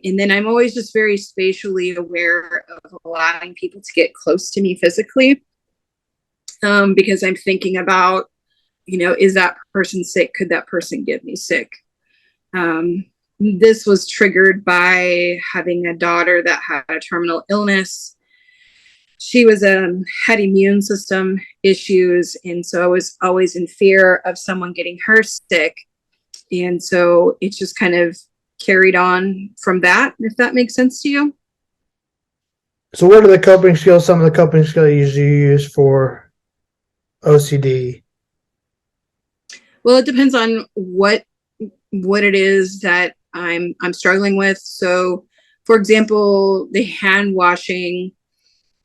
And then I'm always just very spatially aware of allowing people to get close to me physically, because I'm thinking about, is that person sick? Could that person get me sick? This was triggered by having a daughter that had a terminal illness. She was had immune system issues, and so I was always in fear of someone getting her sick. And so it just kind of carried on from that, if that makes sense to you. So what are the coping skills, some of the coping skills you use for OCD? Well, it depends on what it is that I'm struggling with. So, for example, the hand washing.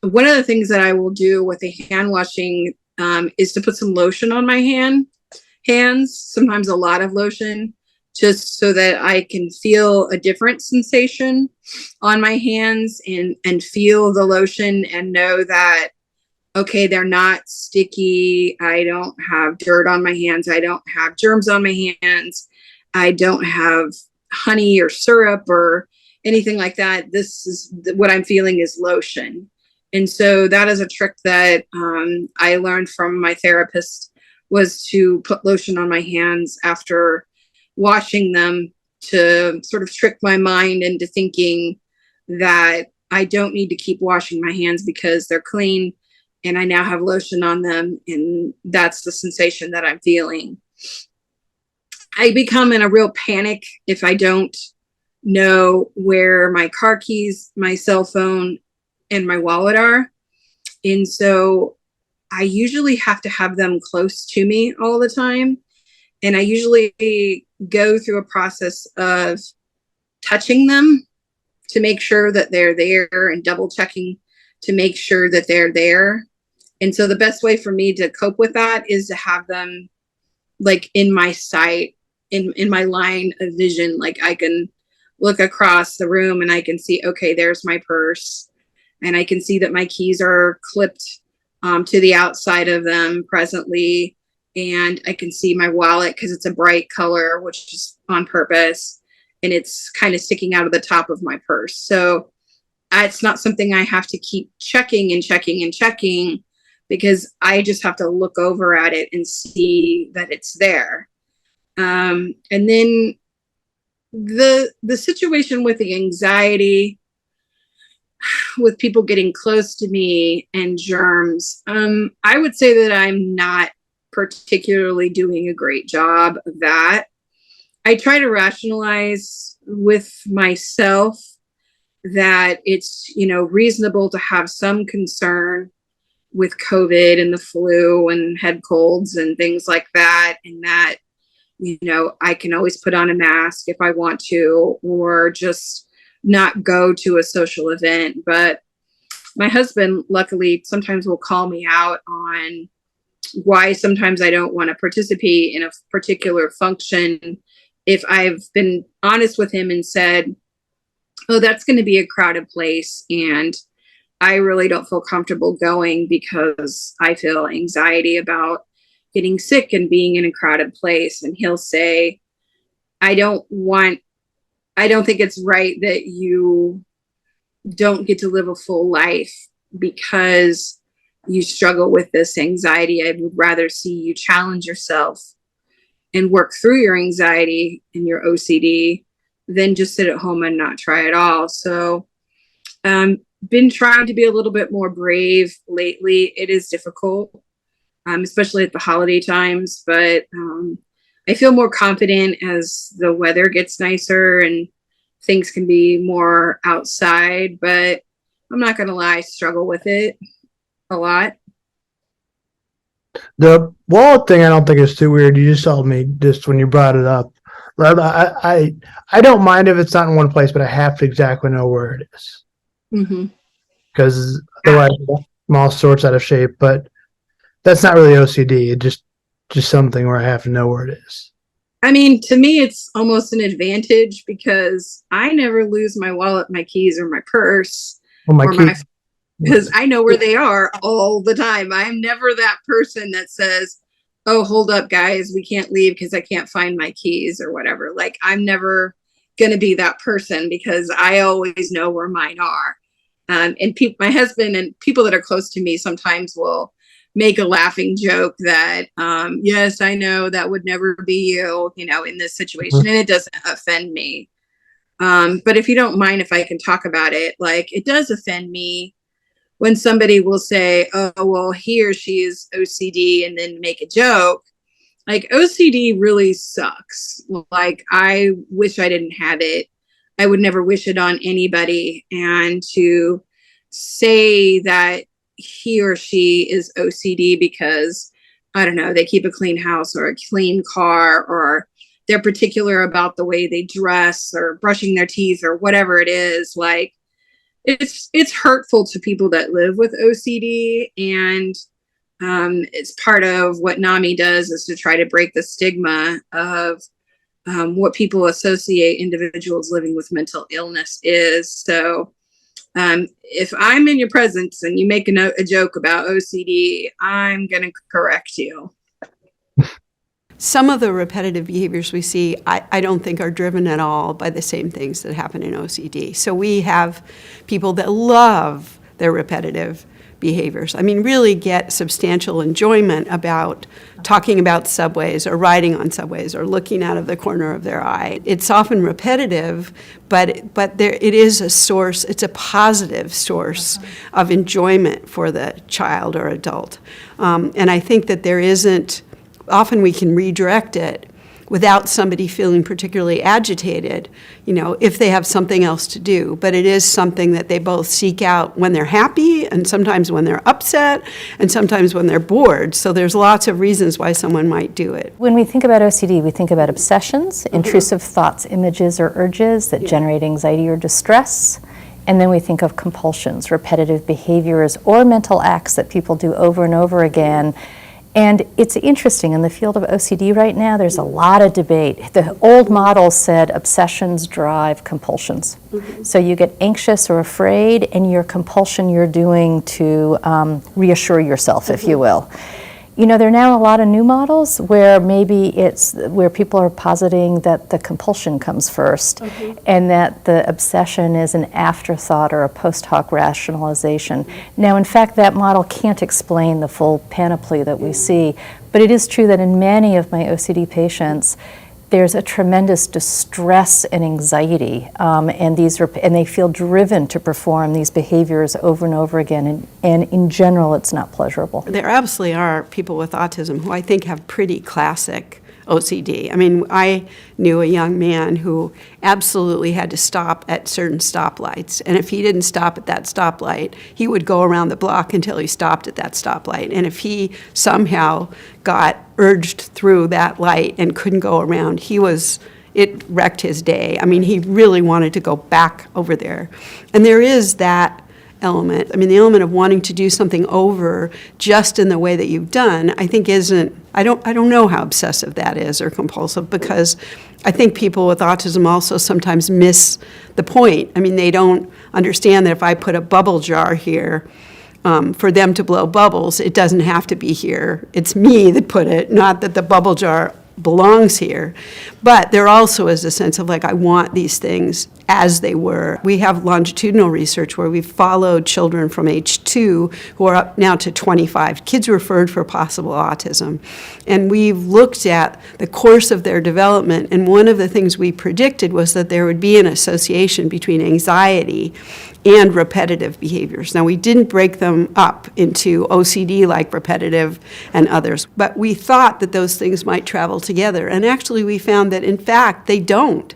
One of the things that I will do with the hand washing is to put some lotion on my hands, sometimes a lot of lotion, just so that I can feel a different sensation on my hands and feel the lotion and know that, okay, they're not sticky. I don't have dirt on my hands. I don't have germs on my hands. I don't have honey or syrup or anything like that. This is what I'm feeling is lotion. And so that is a trick that I learned from my therapist, was to put lotion on my hands after washing them, to sort of trick my mind into thinking that I don't need to keep washing my hands because they're clean and I now have lotion on them. And that's the sensation that I'm feeling. I become in a real panic if I don't know where my car keys, my cell phone, and my wallet are. And so I usually have to have them close to me all the time. And I usually go through a process of touching them to make sure that they're there and double checking to make sure that they're there. And so the best way for me to cope with that is to have them like in my sight, in my line of vision. Like I can look across the room and I can see, okay, there's my purse. And I can see that my keys are clipped to the outside of them presently. And I can see my wallet because it's a bright color, which is on purpose. And it's kind of sticking out of the top of my purse. So it's not something I have to keep checking and checking and checking, because I just have to look over at it and see that it's there. And then the situation with the anxiety, with people getting close to me and germs, I would say that I'm not particularly doing a great job of that. I try to rationalize with myself that it's, reasonable to have some concern with COVID and the flu and head colds and things like that. And that, I can always put on a mask if I want to, or just not go to a social event. But my husband, luckily, sometimes will call me out on why sometimes I don't want to participate in a particular function. If I've been honest with him and said, oh, that's going to be a crowded place, and I really don't feel comfortable going because I feel anxiety about getting sick and being in a crowded place. And he'll say, I don't think it's right that you don't get to live a full life because you struggle with this anxiety. I would rather see you challenge yourself and work through your anxiety and your OCD than just sit at home and not try at all. So, been trying to be a little bit more brave lately. It is difficult, especially at the holiday times, but I feel more confident as the weather gets nicer and things can be more outside. But I'm not going to lie, I struggle with it a lot. The wallet thing, I don't think is too weird. You just told me just when you brought it up. I don't mind if it's not in one place, but I have to exactly know where it is. Because otherwise I'm all sorts out of shape. But that's not really OCD. It's just something where I have to know where it is. I mean, to me, it's almost an advantage because I never lose my wallet, my keys, or my purse. Well, because I know where they are all the time. I'm never that person that says, oh, hold up, guys, we can't leave because I can't find my keys or whatever. Like, I'm never going to be that person because I always know where mine are. And my husband and people that are close to me sometimes will make a laughing joke that, yes, I know that would never be you, in this situation. And it doesn't offend me. But if you don't mind, if I can talk about it, like, it does offend me when somebody will say, oh, well, he or she is OCD, and then make a joke. Like, OCD really sucks. Like, I wish I didn't have it. I would never wish it on anybody. And to say that he or she is OCD because, I don't know, they keep a clean house or a clean car, or they're particular about the way they dress or brushing their teeth or whatever it is, like, it's hurtful to people that live with OCD. And it's part of what NAMI does, is to try to break the stigma of what people associate individuals living with mental illness is. So if I'm in your presence and you make a joke about OCD, I'm going to correct you. Some of the repetitive behaviors we see, I don't think are driven at all by the same things that happen in OCD. So we have people that love their repetitive behaviors. I mean, really get substantial enjoyment about talking about subways or riding on subways or looking out of the corner of their eye. It's often repetitive, but it is a source, it's a positive source of enjoyment for the child or adult. And I think that there isn't, often we can redirect it without somebody feeling particularly agitated, if they have something else to do. But it is something that they both seek out when they're happy, and sometimes when they're upset, and sometimes when they're bored. So there's lots of reasons why someone might do it. When we think about OCD, we think about obsessions, intrusive thoughts, images, or urges that generate anxiety or distress. And then we think of compulsions, repetitive behaviors, or mental acts that people do over and over again. And it's interesting, in the field of OCD right now, there's a lot of debate. The old model said obsessions drive compulsions. So you get anxious or afraid, and your compulsion you're doing to reassure yourself, if you will. There are now a lot of new models where maybe it's where people are positing that the compulsion comes first, and that the obsession is an afterthought or a post hoc rationalization. Now, in fact, that model can't explain the full panoply that we see, but it is true that in many of my OCD patients, there's a tremendous distress and anxiety, and they feel driven to perform these behaviors over and over again, and in general, it's not pleasurable. There absolutely are people with autism who I think have pretty classic OCD. I mean, I knew a young man who absolutely had to stop at certain stoplights, and if he didn't stop at that stoplight, he would go around the block until he stopped at that stoplight. And if he somehow got urged through that light and couldn't go around, it wrecked his day. I mean, he really wanted to go back over there. And there is that element. I mean, the element of wanting to do something over just in the way that you've done, I think I don't know how obsessive that is or compulsive, because I think people with autism also sometimes miss the point. I mean, they don't understand that if I put a bubble jar here, for them to blow bubbles, it doesn't have to be here. It's me that put it, not that the bubble jar belongs here. But there also is a sense of, like, I want these things as they were. We have longitudinal research where we've followed children from age 2 who are up now to 25, kids referred for possible autism. And we've looked at the course of their development, and one of the things we predicted was that there would be an association between anxiety and repetitive behaviors. Now, we didn't break them up into OCD-like repetitive and others, but we thought that those things might travel together. And actually, we found that, in fact, they don't.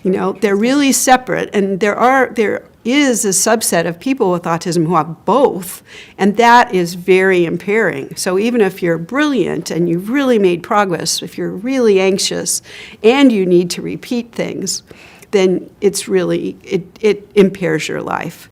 They're really separate, and there is a subset of people with autism who have both, and that is very impairing. So even if you're brilliant and you've really made progress, if you're really anxious and you need to repeat things, then it's really, it impairs your life.